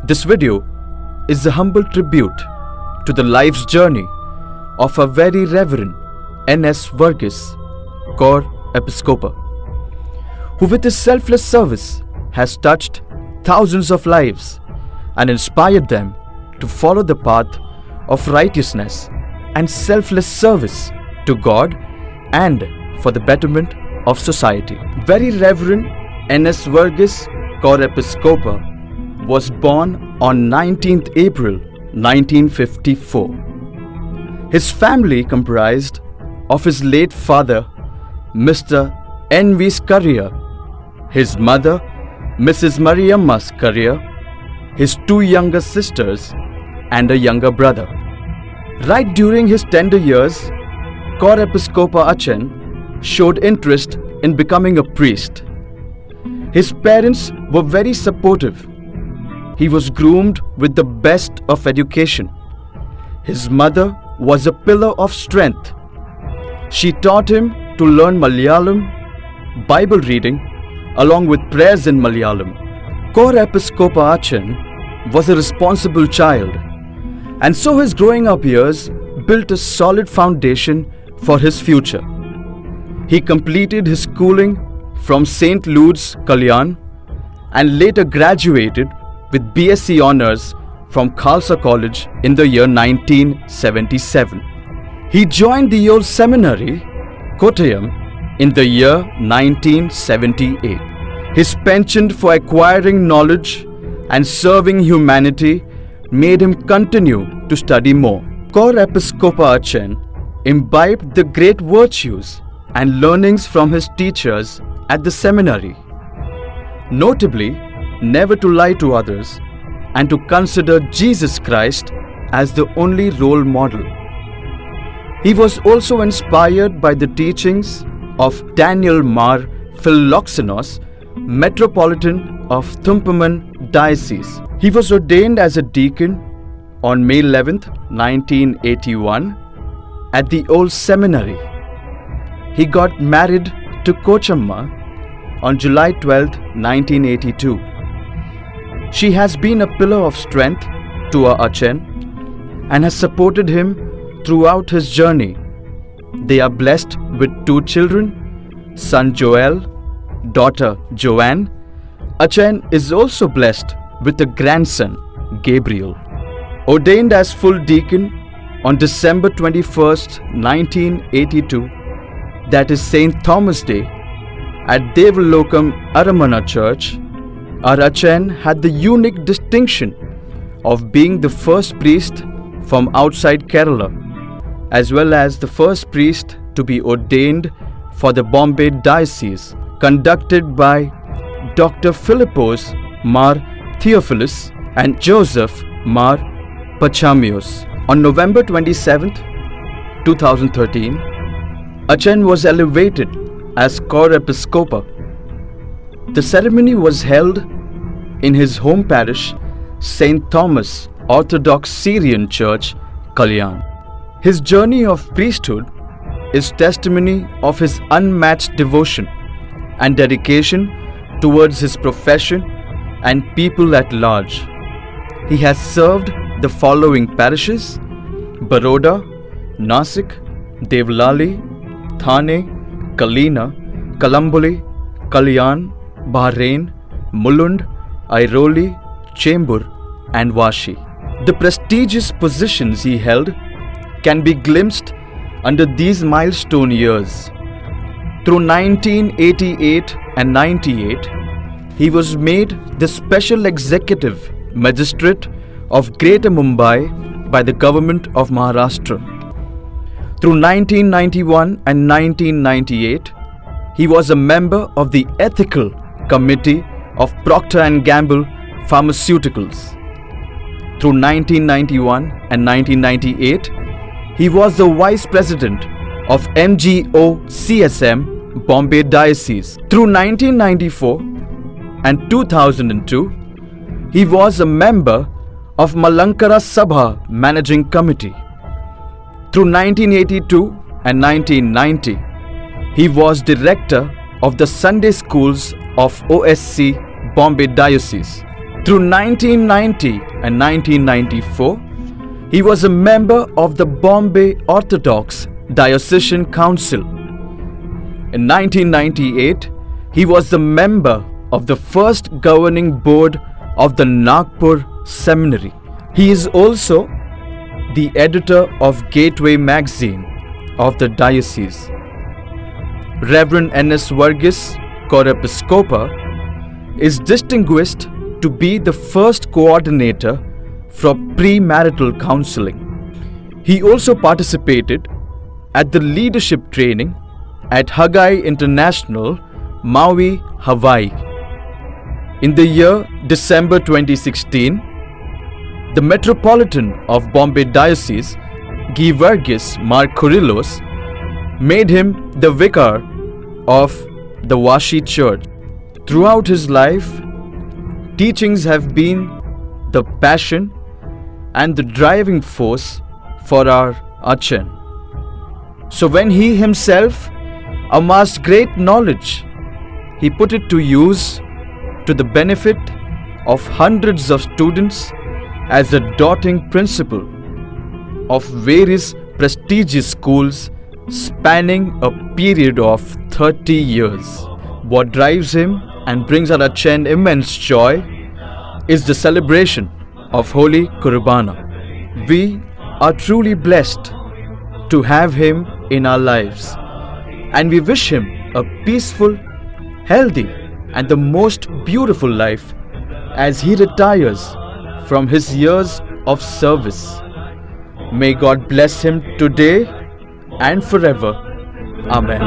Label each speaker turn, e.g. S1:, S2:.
S1: This video is a humble tribute to the life's journey of a very Reverend N.S. Varghese, Cor Episcopa, who with his selfless service has touched thousands of lives and inspired them to follow the path of righteousness and selfless service to God and for the betterment of society. Very Reverend N.S. Varghese, Cor Episcopa, was born on 19th April 1954. His family comprised of his late father, Mr. N.V. Scaria, his mother, Mrs. Mariamma Scaria, his two younger sisters, and a younger brother. Right during his tender years, Cor Episcopa Achen showed interest in becoming a priest. His parents were very supportive. He was groomed with the best of education. His mother was a pillar of strength. She taught him to learn Malayalam, Bible reading, along with prayers in Malayalam. Cor Episcopa Achen was a responsible child, and so his growing up years built a solid foundation for his future. He completed his schooling from St. Lude's, Kalyan, and later graduated with BSc Honours from Khalsa College in the year 1977. He joined the old seminary, Kottayam, in the year 1978. His penchant for acquiring knowledge and serving humanity made him continue to study more. Cor Episcopa Achen imbibed the great virtues and learnings from his teachers at the seminary, notably never to lie to others and to consider Jesus Christ as the only role model. He was also inspired by the teachings of Daniel Mar Philoxenos, Metropolitan of Thumpaman Diocese. He was ordained as a deacon on May 11, 1981 at the old seminary. He got married to Kochamma on July 12, 1982. She has been a pillar of strength to our Achen and has supported him throughout his journey. They are blessed with two children, son Joel, daughter Joanne. Achen is also blessed with a grandson, Gabriel. Ordained as full deacon on December 21st, 1982, that is St. Thomas Day, at Devalokam Aramana Church, our Achen had the unique distinction of being the first priest from outside Kerala, as well as the first priest to be ordained for the Bombay Diocese, conducted by Dr. Philippos Mar Theophilus and Joseph Mar Pachamios. On November 27, 2013, Achen was elevated as Cor Episcopa. The ceremony was held in his home parish, St. Thomas Orthodox Syrian Church, Kalyan. His journey of priesthood is testimony of his unmatched devotion and dedication towards his profession and people at large. He has served the following parishes: Baroda, Nasik, Devlali, Thane, Kalina, Kalamboli, Kalyan, Bahrain, Mulund, Airoli, Chembur, and Vashi. The prestigious positions he held can be glimpsed under these milestone years. Through 1988 and 98, he was made the Special Executive Magistrate of Greater Mumbai by the Government of Maharashtra. Through 1991 and 1998, he was a member of the Ethical Committee of Procter & Gamble Pharmaceuticals. Through 1991 and 1998, he was the Vice President of MGO CSM Bombay Diocese. Through 1994 and 2002, he was a member of Malankara Sabha Managing Committee. Through 1982 and 1990, he was Director of the Sunday Schools of OSC Bombay Diocese. Through 1990 and 1994, he was a member of the Bombay Orthodox Diocesan Council. In 1998, he was the member of the first governing board of the Nagpur Seminary. He is also the editor of Gateway magazine of the diocese. Reverend N.S. Varghese, Cor Episcopa, is distinguished to be the first coordinator for premarital counseling. He also participated at the leadership training at Haggai International, Maui, Hawaii. In the year December 2016, the Metropolitan of Bombay Diocese, Guy Varghese Mar Kurilos, made him the vicar of the Vashi Church. Throughout his life, teachings have been the passion and the driving force for our Achan. So when he himself amassed great knowledge, he put it to use to the benefit of hundreds of students as a doting principal of various prestigious schools spanning a period of 30 years. What drives him and brings our Achan immense joy is the celebration of Holy Kurbana. We are truly blessed to have him in our lives, and we wish him a peaceful, healthy, and the most beautiful life as he retires from his years of service. May God bless him today and forever. Amen.